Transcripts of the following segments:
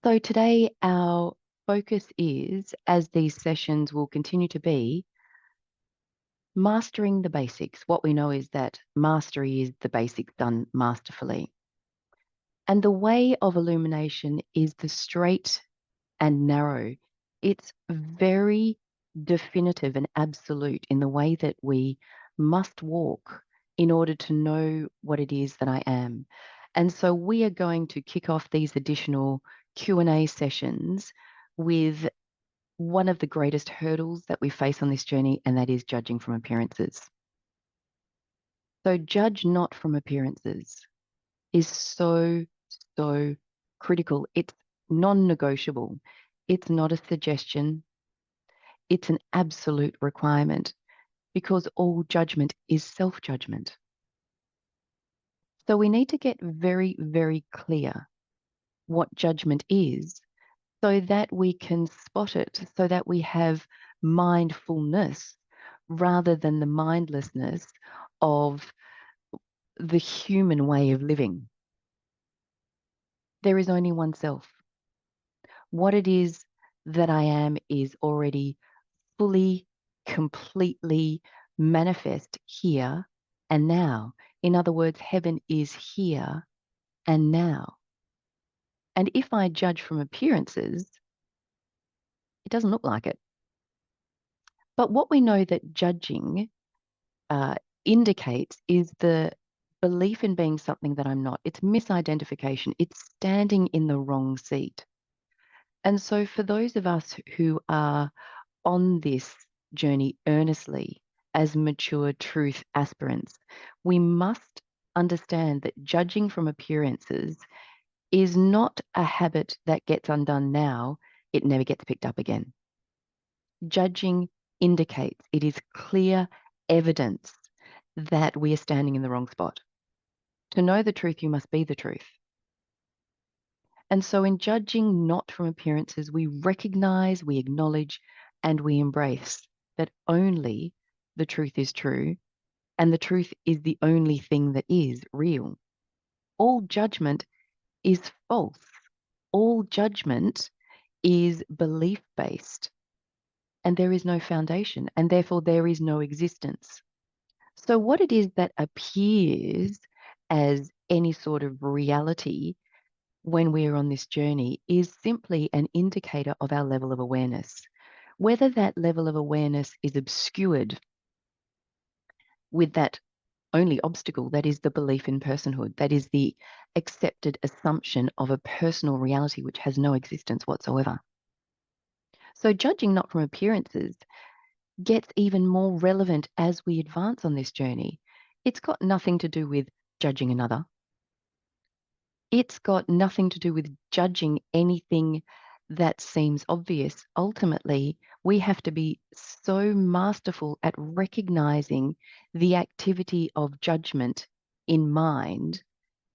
So today our focus is, as these sessions will continue to be, mastering the basics. What we know is that mastery is the basics done masterfully. And the way of illumination is the straight and narrow. It's very definitive and absolute in the way that we must walk in order to know what it is that I am. And so we are going to kick off these additional Q&A sessions with one of the greatest hurdles that we face on this journey, and that is judging from appearances. So judge not from appearances is so critical. It's non-negotiable. It's not a suggestion. It's an absolute requirement because all judgment is self-judgment. So we need to get very, very clear what judgment is so that we can spot it, so that we have mindfulness rather than the mindlessness of the human way of living. There is only one self. What it is that I am is already fully, completely manifest here and now. In other words, heaven is here and now. And if I judge from appearances, it doesn't look like it. But what we know that judging indicates is the belief in being something that I'm not. It's misidentification. It's standing in the wrong seat. And so for those of us who are on this journey earnestly as mature truth aspirants, we must understand that judging from appearances is not a habit that gets undone now, it never gets picked up again. Judging indicates, it is clear evidence that we are standing in the wrong spot. To know the truth, you must be the truth. And so in judging not from appearances, we recognize, we acknowledge, and we embrace that only the truth is true, and the truth is the only thing that is real. All judgment is false. All judgment is belief-based, and there is no foundation, and therefore there is no existence. So what it is that appears as any sort of reality when we're on this journey is simply an indicator of our level of awareness. Whether that level of awareness is obscured with that only obstacle, that is the belief in personhood, that is the accepted assumption of a personal reality which has no existence whatsoever. So judging not from appearances gets even more relevant as we advance on this journey. It's got nothing to do with judging another. It's got nothing to do with judging anything that seems obvious. Ultimately, we have to be so masterful at recognizing the activity of judgment in mind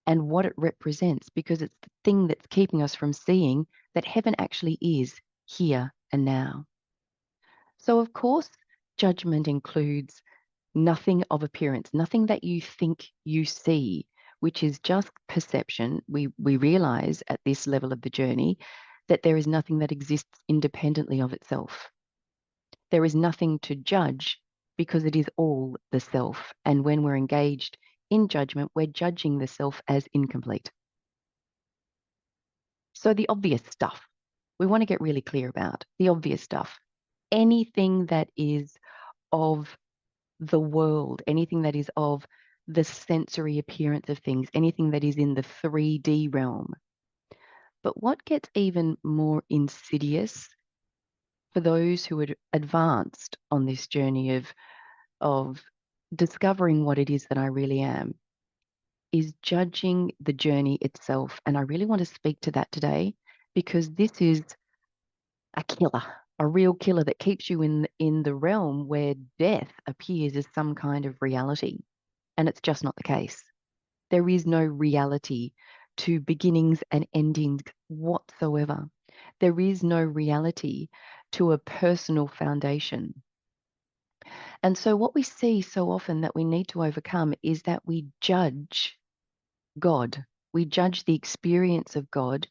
and what it represents, because it's the thing that's keeping us from seeing that heaven actually is here and now. So, of course, judgment includes nothing of appearance, nothing that you think you see, which is just perception. We realize at this level of the journey that there is nothing that exists independently of itself. There is nothing to judge because it is all the self. And when we're engaged in judgment, we're judging the self as incomplete. So the obvious stuff, we want to get really clear about the obvious stuff. Anything that is of the world, anything that is of the sensory appearance of things, anything that is in the 3D realm. But what gets even more insidious for those who had advanced on this journey of discovering what it is that I really am is judging the journey itself. And I really want to speak to that today because this is a killer, a real killer that keeps you in the realm where death appears as some kind of reality. And it's just not the case. There is no reality to beginnings and endings whatsoever. There is no reality to a personal foundation. And so what we see so often that we need to overcome is that we judge God. We judge the experience of God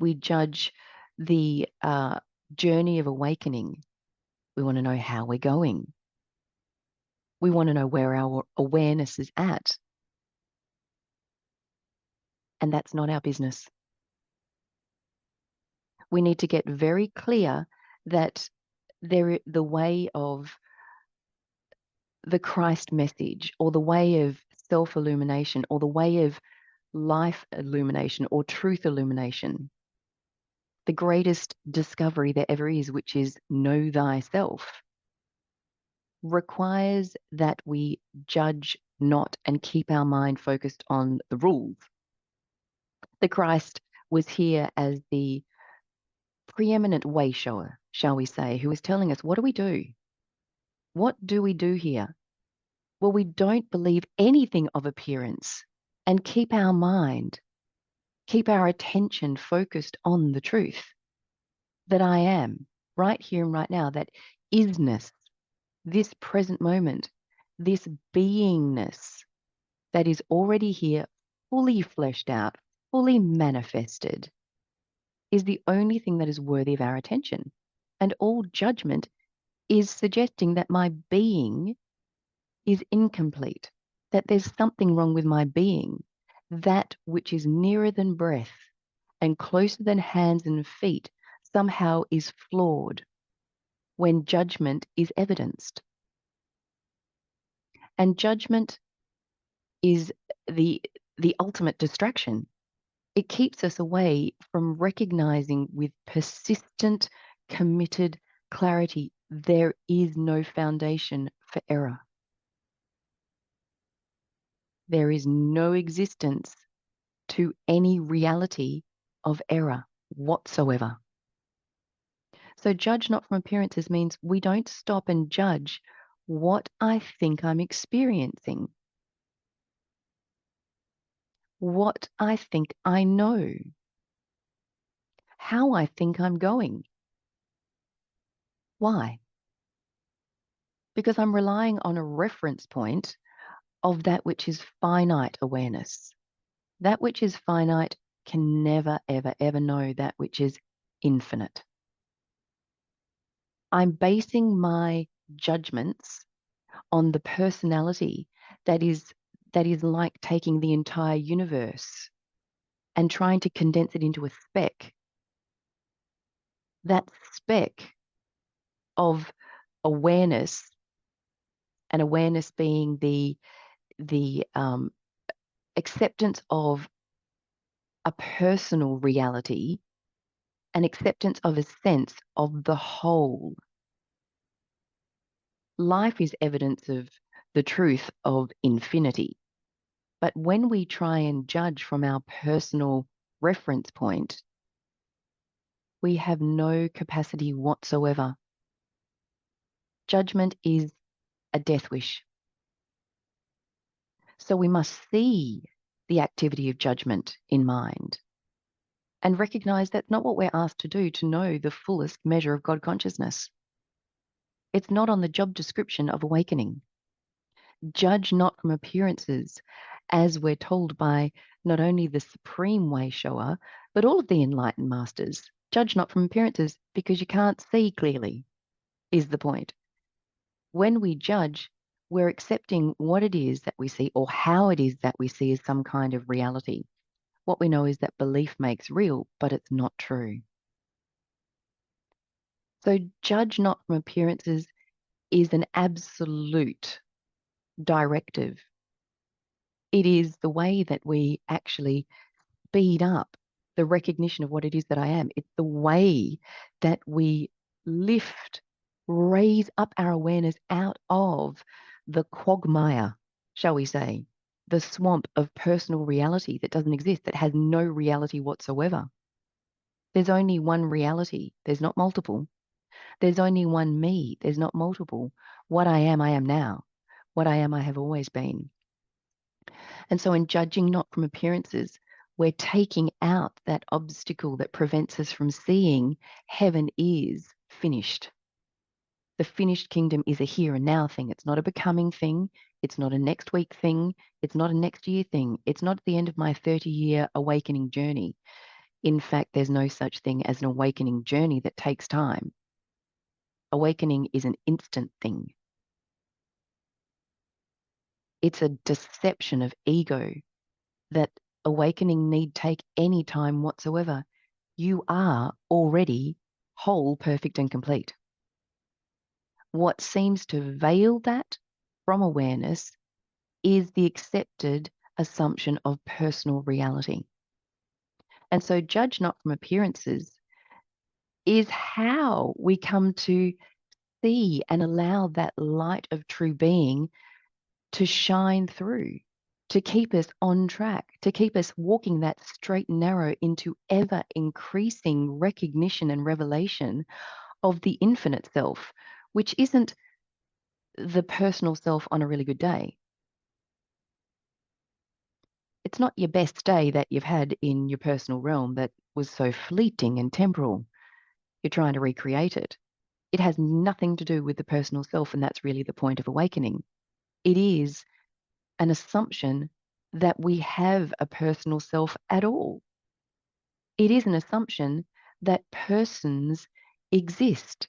We judge the journey of awakening. We want to know how we're going. We want to know where our awareness is at. And that's not our business. We need to get very clear that the way of the Christ message, or the way of self-illumination, or the way of life illumination, or truth illumination, the greatest discovery there ever is, which is know thyself, requires that we judge not and keep our mind focused on the rules. The Christ was here as the preeminent way shower, shall we say, who is telling us, what do we do? What do we do here? Well, we don't believe anything of appearance and keep our mind, keep our attention focused on the truth that I am right here and right now, that isness, this present moment, this beingness that is already here, fully fleshed out, fully manifested, is the only thing that is worthy of our attention. And all judgment is suggesting that my being is incomplete, that there's something wrong with my being, that which is nearer than breath and closer than hands and feet somehow is flawed when judgment is evidenced. And judgment is the ultimate distraction. It keeps us away from recognizing with persistent, committed clarity there is no foundation for error. There is no existence to any reality of error whatsoever. So judge not from appearances means we don't stop and judge what I think I'm experiencing, what I think I know, how I think I'm going. Why? Because I'm relying on a reference point of that which is finite awareness. That which is finite can never, ever, ever know that which is infinite. I'm basing my judgments on the personality that is like taking the entire universe and trying to condense it into a speck. That speck of awareness, and awareness being the acceptance of a personal reality, an acceptance of a sense of the whole. Life is evidence of the truth of infinity. But when we try and judge from our personal reference point, we have no capacity whatsoever. Judgment is a death wish. So we must see the activity of judgment in mind and recognize that's not what we're asked to do to know the fullest measure of God consciousness. It's not on the job description of awakening. Judge not from appearances, as we're told by not only the supreme way shower, but all of the enlightened masters. Judge not from appearances because you can't see clearly, is the point. When we judge, we're accepting what it is that we see or how it is that we see as some kind of reality. What we know is that belief makes real, but it's not true. So judge not from appearances is an absolute directive. It is the way that we actually speed up the recognition of what it is that I am. It's the way that we lift, raise up our awareness out of the quagmire, shall we say, the swamp of personal reality that doesn't exist, that has no reality whatsoever. There's only one reality. There's not multiple. There's only one me. There's not multiple. What I am now. What I am, I have always been. And so in judging not from appearances, we're taking out that obstacle that prevents us from seeing heaven is finished. The finished kingdom is a here and now thing. It's not a becoming thing. It's not a next week thing. It's not a next year thing. It's not at the end of my 30-year awakening journey. In fact, there's no such thing as an awakening journey that takes time. Awakening is an instant thing. It's a deception of ego that awakening need take any time whatsoever. You are already whole, perfect, and complete. What seems to veil that from awareness is the accepted assumption of personal reality. And so, judge not from appearances is how we come to see and allow that light of true being to shine through, to keep us on track, to keep us walking that straight and narrow into ever increasing recognition and revelation of the infinite self, which isn't the personal self on a really good day. It's not your best day that you've had in your personal realm that was so fleeting and temporal. You're trying to recreate it. It has nothing to do with the personal self, and that's really the point of awakening. It is an assumption that we have a personal self at all. It is an assumption that persons exist,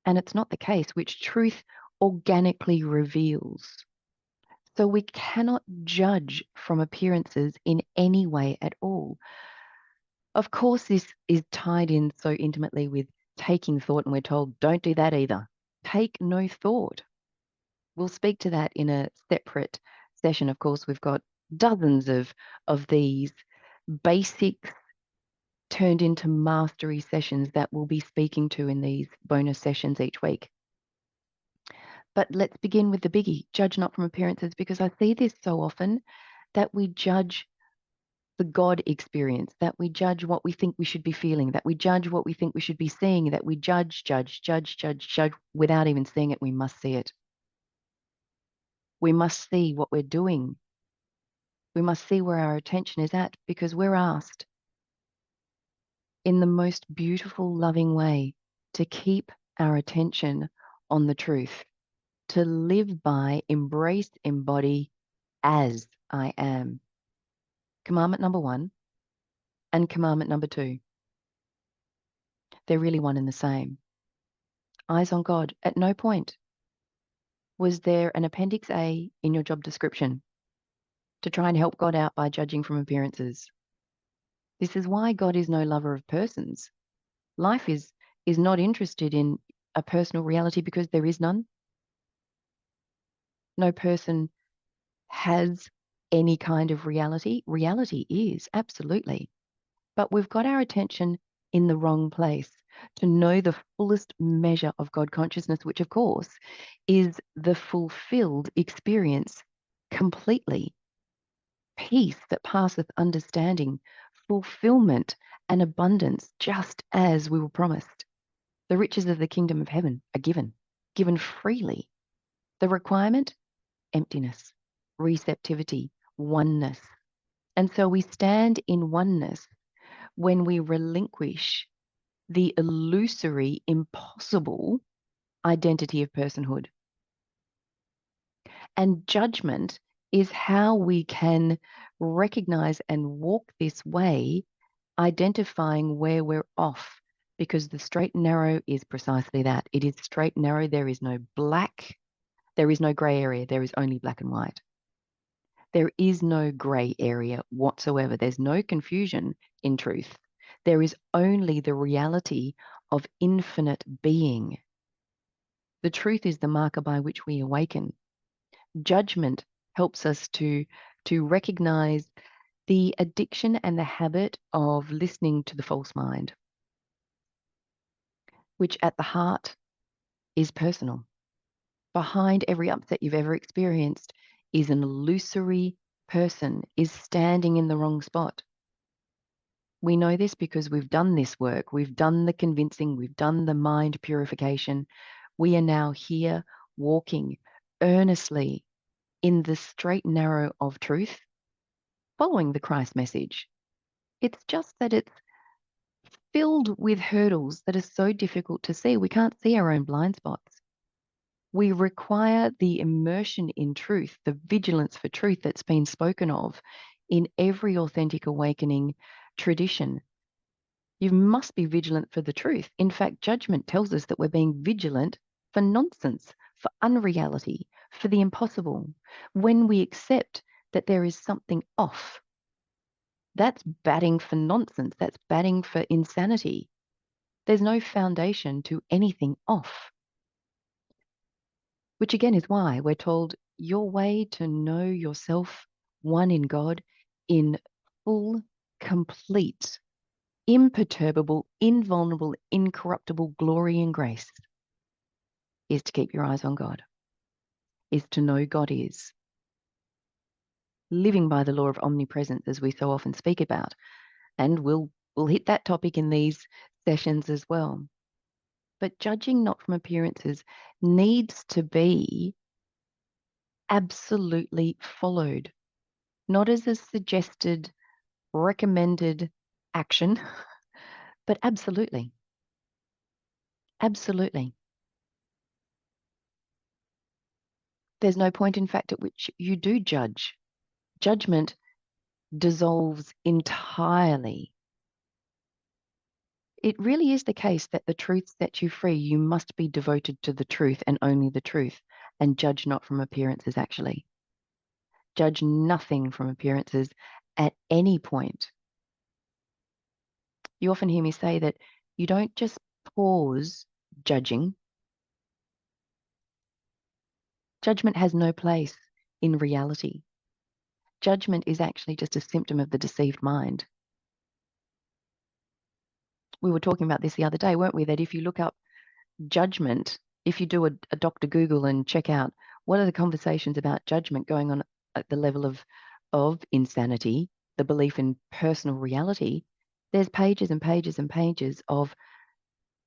and it's not the case, which truth organically reveals. So we cannot judge from appearances in any way at all. Of course, this is tied in so intimately with taking thought, and we're told, don't do that either. Take no thought. We'll speak to that in a separate session. Of course, we've got dozens of these basics turned into mastery sessions that we'll be speaking to in these bonus sessions each week. But let's begin with the biggie, judge not from appearances, because I see this so often that we judge the God experience, that we judge what we think we should be feeling, that we judge what we think we should be seeing, that we judge without even seeing it. We must see it. We must see what we're doing. We must see where our attention is at, because we're asked in the most beautiful, loving way to keep our attention on the truth, to live by, embrace, embody as I am. Commandment number 1 and commandment number 2. They're really one and the same. Eyes on God. At no point was there an Appendix A in your job description to try and help God out by judging from appearances. This is why God is no lover of persons. Life is not interested in a personal reality because there is none. No person has any kind of reality. Reality is, absolutely. But we've got our attention in the wrong place to know the fullest measure of God consciousness, which of course is the fulfilled experience completely. Peace that passeth understanding, fulfillment and abundance, just as we were promised. The riches of the kingdom of heaven are given freely. The requirement, emptiness, receptivity, oneness. And so we stand in oneness when we relinquish the illusory, impossible identity of personhood. And judgment is how we can recognize and walk this way, identifying where we're off, because the straight and narrow is precisely that. It is straight and narrow. There is no black. There is no gray area. There is only black and white. There is no gray area whatsoever. There's no confusion in truth. There is only the reality of infinite being. The truth is the marker by which we awaken. Judgment helps us to recognize the addiction and the habit of listening to the false mind, which at the heart is personal. Behind every upset you've ever experienced is an illusory person, is standing in the wrong spot. We know this because we've done this work. We've done the convincing. We've done the mind purification. We are now here walking earnestly in the straight and narrow of truth, following the Christ message. It's just that it's filled with hurdles that are so difficult to see. We can't see our own blind spots. We require the immersion in truth, the vigilance for truth that's been spoken of in every authentic awakening tradition. You must be vigilant for the truth. In fact, judgment tells us that we're being vigilant for nonsense, for unreality, for the impossible. When we accept that there is something off, that's batting for nonsense. That's batting for insanity. There's no foundation to anything off. Which again is why we're told your way to know yourself, one in God, in full, complete, imperturbable, invulnerable, incorruptible glory and grace is to keep your eyes on God, is to know God is. Living by the law of omnipresence, as we so often speak about. And we'll hit that topic in these sessions as well. But judging not from appearances needs to be absolutely followed, not as a suggested, recommended action, but absolutely. Absolutely. There's no point, in fact, at which you do judge. Judgment dissolves entirely. It really is the case that the truth sets you free. You must be devoted to the truth and only the truth, and judge not from appearances, actually. Judge nothing from appearances at any point. You often hear me say that you don't just pause judging. Judgment has no place in reality. Judgment is actually just a symptom of the deceived mind. We were talking about this the other day, weren't we? That if you look up judgment, if you do a Dr. Google and check out what are the conversations about judgment going on at the level of insanity, the belief in personal reality, there's pages and pages and pages of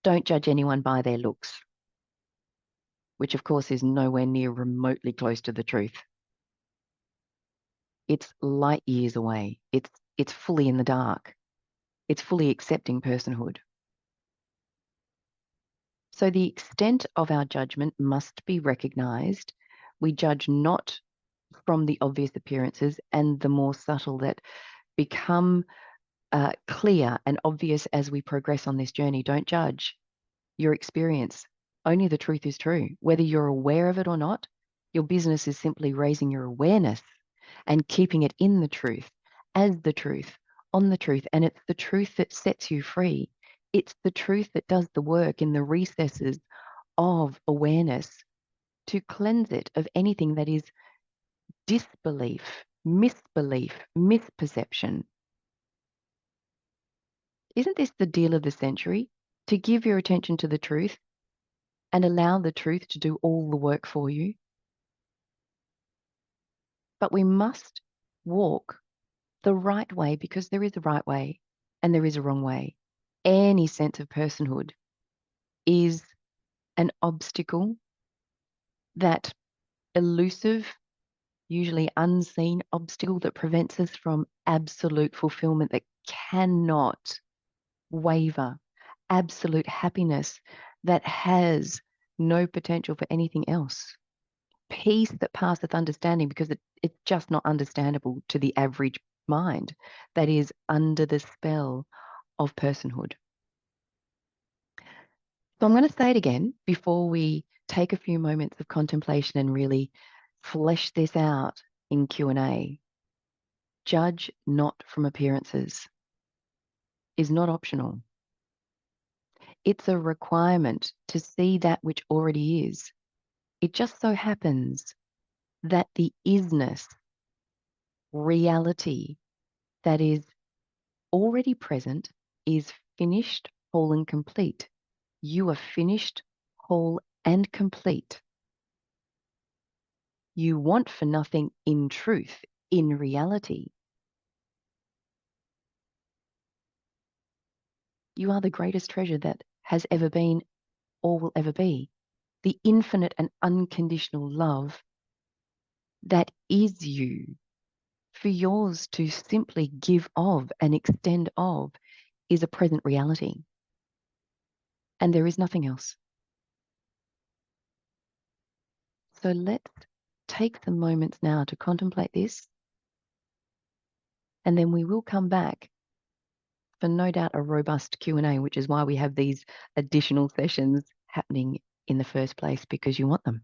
don't judge anyone by their looks, which of course is nowhere near remotely close to the truth. It's light years away. It's fully in the dark. It's fully accepting personhood. So the extent of our judgment must be recognized. We judge not from the obvious appearances and the more subtle that become clear and obvious as we progress on this journey. Don't judge your experience. Only the truth is true. Whether you're aware of it or not, your business is simply raising your awareness and keeping it in the truth, as the truth, on the truth. And it's the truth that sets you free. It's the truth that does the work in the recesses of awareness to cleanse it of anything that is disbelief, misbelief, misperception. Isn't this the deal of the century? To give your attention to the truth and allow the truth to do all the work for you. But we must walk the right way because there is a right way and there is a wrong way. Any sense of personhood is an obstacle, that elusive, usually unseen obstacle that prevents us from absolute fulfillment, that cannot waver, absolute happiness that has no potential for anything else. Peace that passeth understanding, because it's just not understandable to the average mind that is under the spell of personhood. So I'm going to say it again before we take a few moments of contemplation and really flesh this out in Q&A. Judge not from appearances is not optional. It's a requirement to see that which already is. It just so happens that the isness, reality that is already present is finished, whole, and complete. You are finished, whole, and complete. You want for nothing in truth, in reality. You are the greatest treasure that has ever been or will ever be. The infinite and unconditional love that is you. For yours to simply give of and extend of is a present reality. And there is nothing else. So let's take some moments now to contemplate this. And then we will come back for no doubt a robust Q&A, which is why we have these additional sessions happening in the first place, because you want them.